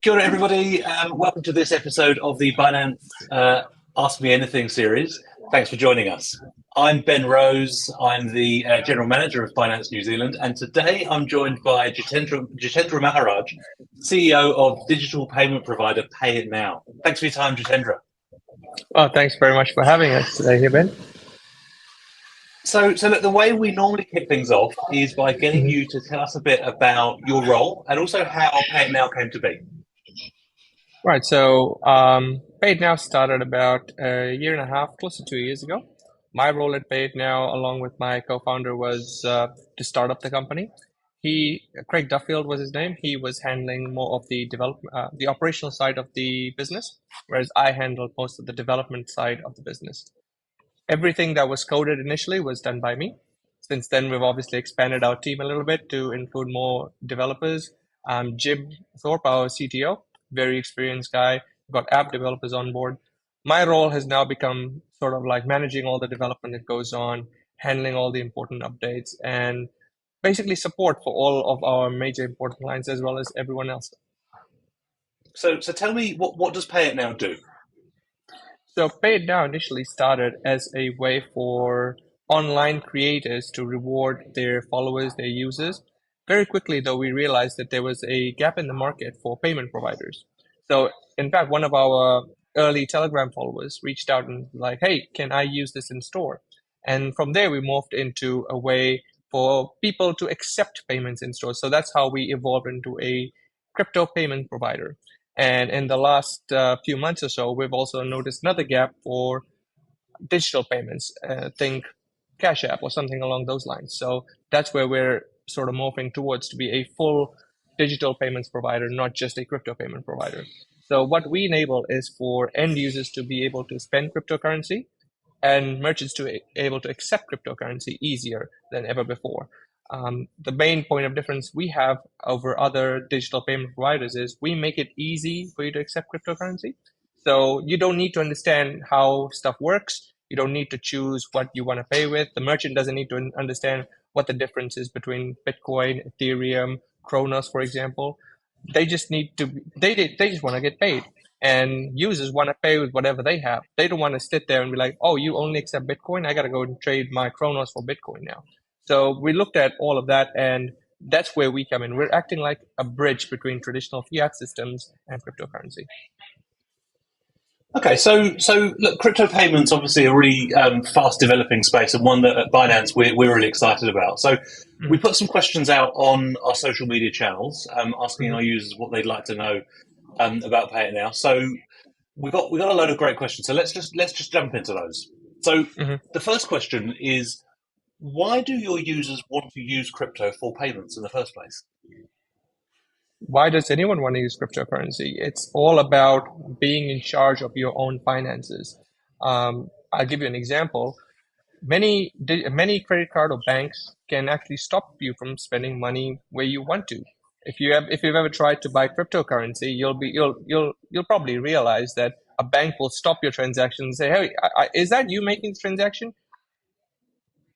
Kia ora, everybody. Welcome to this episode of the Binance Ask Me Anything series. Thanks for joining us. I'm Ben Rose. I'm the General Manager of Binance New Zealand, and today I'm joined by Jitendra Maharaj, CEO of digital payment provider Pay It Now. Thanks for your time, Jitendra. Well, thanks very much for having us today here, Ben. So look, the way we normally kick things off is by getting you to tell us a bit about your role and also how Pay It Now came to be. Right, so Pay It Now started about a year and a half, close to 2 years ago. My role at Pay It Now, along with my co-founder, was to start up the company. Craig Duffield was his name. He was handling more of the the operational side of the business, whereas I handled most of the development side of the business. Everything that was coded initially was done by me. Since then, we've obviously expanded our team a little bit to include more developers. Jim Thorpe, our CTO, very experienced guy, got app developers on board. My role has now become sort of like managing all the development that goes on, handling all the important updates, and basically support for all of our major important clients as well as everyone else. So tell me, what does Pay It Now do? So Pay It Now initially started as a way for online creators to reward their followers, their users. Very quickly, though, we realized that there was a gap in the market for payment providers. So, in fact, one of our early Telegram followers reached out and like, "Hey, can I use this in store?" And from there, we morphed into a way for people to accept payments in store. So that's how we evolved into a crypto payment provider. And in the last few months or so, we've also noticed another gap for digital payments. Think Cash App or something along those lines. So that's where we're sort of morphing towards to be a full digital payments provider, not just a crypto payment provider. So what we enable is for end users to be able to spend cryptocurrency and merchants to be able to accept cryptocurrency easier than ever before. The main point of difference we have over other digital payment providers is we make it easy for you to accept cryptocurrency. So you don't need to understand how stuff works. You don't need to choose what you want to pay with. The merchant doesn't need to understand what the difference is between Bitcoin, Ethereum, Kronos, for example. They just need to, they just want to get paid. And users want to pay with whatever they have. They don't want to sit there and be like, "Oh, you only accept Bitcoin? I got to go and trade my Kronos for Bitcoin now." So we looked at all of that, and that's where we come in. We're acting like a bridge between traditional fiat systems and cryptocurrency. Okay, so look, crypto payments obviously a really fast developing space and one that at Binance we're really excited about. So we put some questions out on our social media channels, asking our users what they'd like to know about Pay It Now. So we got a load of great questions. So let's just jump into those. So the first question is, why do your users want to use crypto for payments in the first place? Why does anyone want to use cryptocurrency? It's all about being in charge of your own finances. I'll give you an example. Many credit card or banks can actually stop you from spending money where you want to. If you've ever tried to buy cryptocurrency, you'll probably realize that a bank will stop your transaction and say, "Hey, is that you making this transaction?"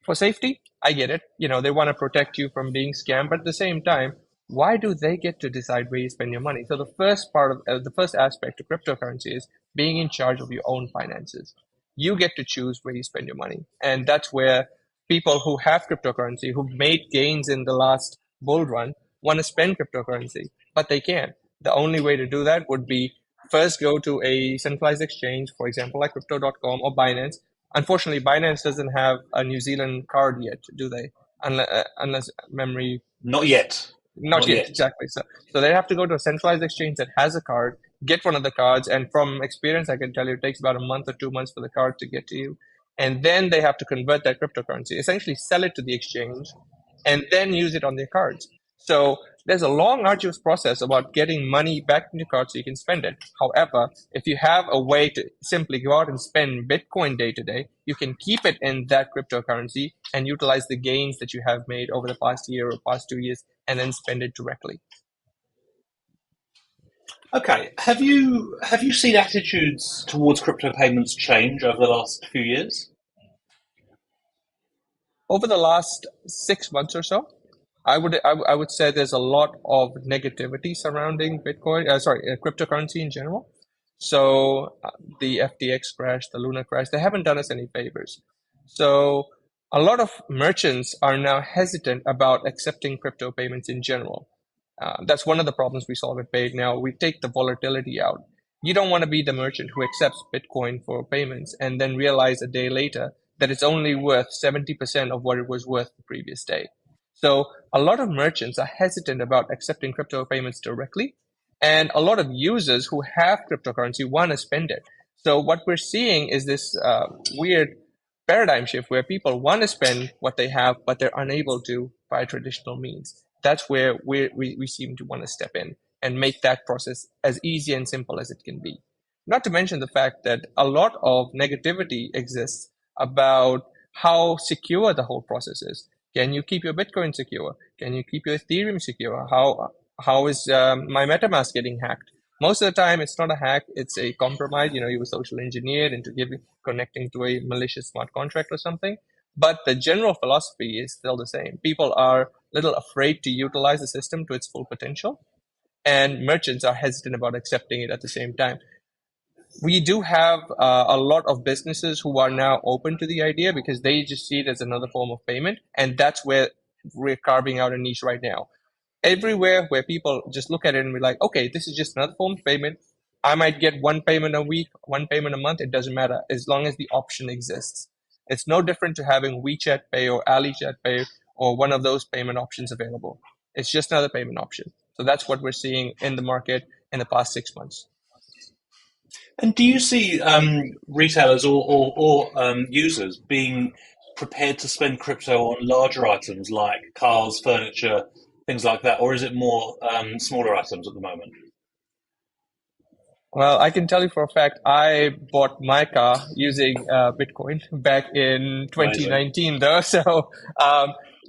For safety, I get it. They want to protect you from being scammed, but at the same time, why do they get to decide where you spend your money? So the first part of the first aspect of cryptocurrency is being in charge of your own finances. You get to choose where you spend your money, and that's where people who have cryptocurrency, who've made gains in the last bull run, want to spend cryptocurrency, but they can't. The only way to do that would be first go to a centralized exchange, for example, like crypto.com or Binance. Unfortunately, Binance doesn't have a New Zealand card yet, do they? Unless memory. Not yet. Not yet, exactly. So they have to go to a centralized exchange that has a card, get one of the cards, and from experience, I can tell you it takes about a month or 2 months for the card to get to you. And then they have to convert that cryptocurrency, essentially sell it to the exchange, and then use it on their cards. So there's a long, arduous process about getting money back in your card so you can spend it. However, if you have a way to simply go out and spend Bitcoin day to day, you can keep it in that cryptocurrency and utilize the gains that you have made over the past year or past 2 years and then spend it directly. Okay, have you seen attitudes towards crypto payments change over the last few years? Over the last 6 months or so, I would say there's a lot of negativity surrounding Bitcoin, cryptocurrency in general. So the FTX crash, the Luna crash, they haven't done us any favors. So a lot of merchants are now hesitant about accepting crypto payments in general. That's one of the problems we solve at Paid now. We take the volatility out. You don't want to be the merchant who accepts Bitcoin for payments and then realize a day later that it's only worth 70% of what it was worth the previous day. So a lot of merchants are hesitant about accepting crypto payments directly, and a lot of users who have cryptocurrency want to spend it. So what we're seeing is this weird paradigm shift where people want to spend what they have, but they're unable to by traditional means. That's where we seem to want to step in and make that process as easy and simple as it can be. Not to mention the fact that a lot of negativity exists about how secure the whole process is. Can you keep your Bitcoin secure? Can you keep your Ethereum secure? How is my MetaMask getting hacked? Most of the time, it's not a hack; it's a compromise. You were social engineered into connecting to a malicious smart contract or something. But the general philosophy is still the same. People are a little afraid to utilize the system to its full potential, and merchants are hesitant about accepting it at the same time. We do have a lot of businesses who are now open to the idea because they just see it as another form of payment, and that's where we're carving out a niche right now. Everywhere where people just look at it and be like, okay, this is just another form of payment. I might get one payment a week, one payment a month. It doesn't matter as long as the option exists. It's no different to having WeChat Pay or AliChat Pay or one of those payment options available. It's just another payment option. So that's what we're seeing in the market in the past 6 months. And do you see retailers or users being prepared to spend crypto on larger items like cars, furniture, things like that, or is it more smaller items at the moment? Well, I can tell you for a fact, I bought my car using Bitcoin back in Amazing. 2019, though. So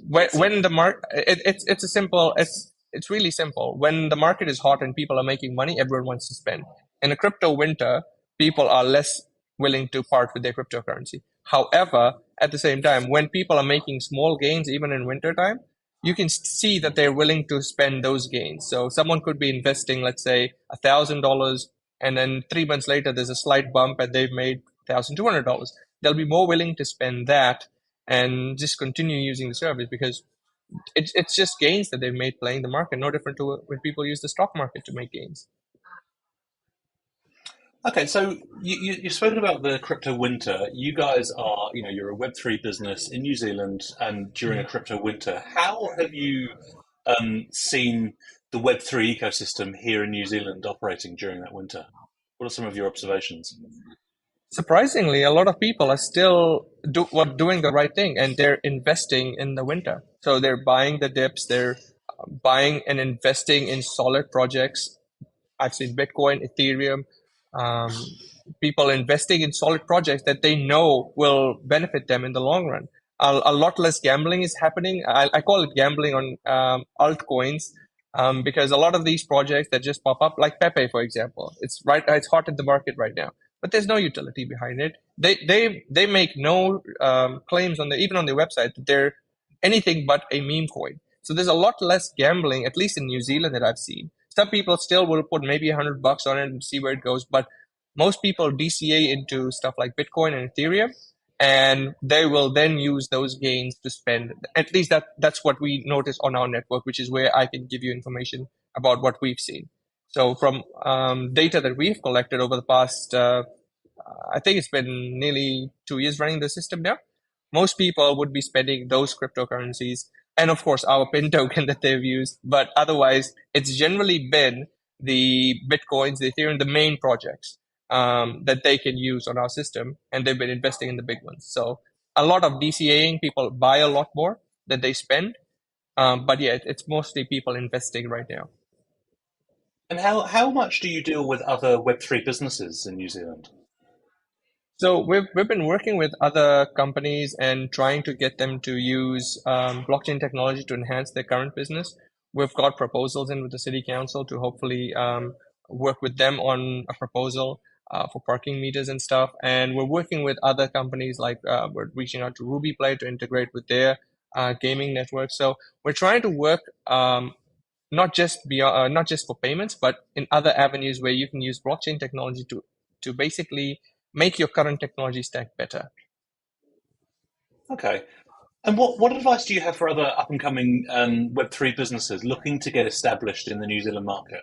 when the market, it's a simple, it's really simple. When the market is hot and people are making money, everyone wants to spend. In a crypto winter, people are less willing to part with their cryptocurrency. However, at the same time, when people are making small gains, even in winter time, you can see that they're willing to spend those gains. So someone could be investing, let's say, $1,000, and then 3 months later there's a slight bump and they've made $1,200. They'll be more willing to spend that and just continue using the service because it's just gains that they've made playing the market, no different to when people use the stock market to make gains. Okay, so you've spoken about the crypto winter. You guys are, you're a Web3 business in New Zealand and during a crypto winter. How have you seen the Web3 ecosystem here in New Zealand operating during that winter? What are some of your observations? Surprisingly, a lot of people are still doing the right thing and they're investing in the winter. So they're buying the dips, they're buying and investing in solid projects. I've seen Bitcoin, Ethereum, um, people investing in solid projects that they know will benefit them in the long run. A lot less gambling is happening. I call it gambling on altcoins because a lot of these projects that just pop up, like Pepe, for example, it's hot in the market right now, but there's no utility behind it. They make no claims on even on their website that they're anything but a meme coin. So there's a lot less gambling, at least in New Zealand, that I've seen. Some people still will put maybe $100 on it and see where it goes, but most people DCA into stuff like Bitcoin and Ethereum, and they will then use those gains to spend. At least that's what we notice on our network, which is where I can give you information about what we've seen. So from data that we've collected over the past, I think it's been nearly 2 years running the system now. Most people would be spending those cryptocurrencies and of course our pin token that they've used. But otherwise, it's generally been the Bitcoins, the Ethereum, the main projects that they can use on our system, and they've been investing in the big ones. So a lot of DCAing, people buy a lot more than they spend. But yeah, it's mostly people investing right now. And how much do you deal with other Web3 businesses in New Zealand? So we've been working with other companies and trying to get them to use blockchain technology to enhance their current business. We've got proposals in with the city council to hopefully work with them on a proposal for parking meters and stuff. And we're working with other companies like we're reaching out to Ruby Play to integrate with their gaming networks. So we're trying to work not just for payments, but in other avenues where you can use blockchain technology to basically make your current technology stack better. Okay. And what advice do you have for other up and coming Web3 businesses looking to get established in the New Zealand market?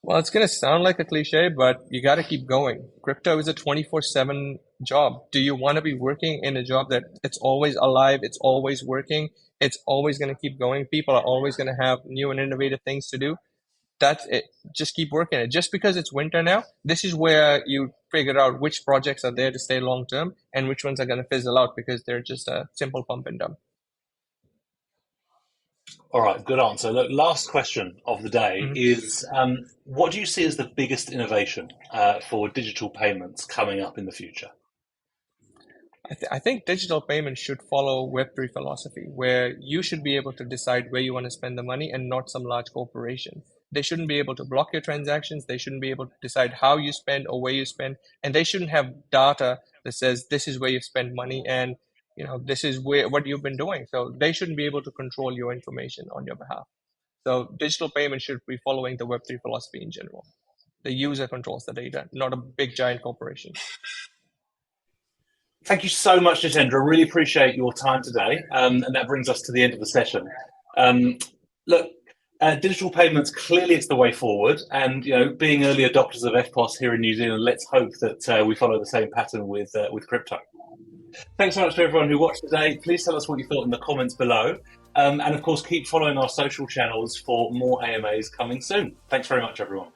Well, it's going to sound like a cliche, but you got to keep going. Crypto is a 24/7 job. Do you want to be working in a job that it's always alive, it's always working, it's always going to keep going? People are always going to have new and innovative things to do. That's it. Just keep working it. Just because it's winter now, this is where you figure out which projects are there to stay long term and which ones are going to fizzle out because they're just a simple pump and dump. All right, good answer. Look, last question of the day is what do you see as the biggest innovation for digital payments coming up in the future? I think digital payments should follow Web3 philosophy, where you should be able to decide where you want to spend the money and not some large corporation. They shouldn't be able to block your transactions. They shouldn't be able to decide how you spend or where you spend. And they shouldn't have data that says this is where you spend money and this is what you've been doing. So they shouldn't be able to control your information on your behalf. So digital payments should be following the Web3 philosophy in general. The user controls the data, not a big giant corporation. Thank you so much, Jitendra. Really appreciate your time today. And that brings us to the end of the session. Look, digital payments, clearly it's the way forward. And, being early adopters of FPOS here in New Zealand, let's hope that we follow the same pattern with crypto. Thanks so much to everyone who watched today. Please tell us what you thought in the comments below. And of course, keep following our social channels for more AMAs coming soon. Thanks very much, everyone.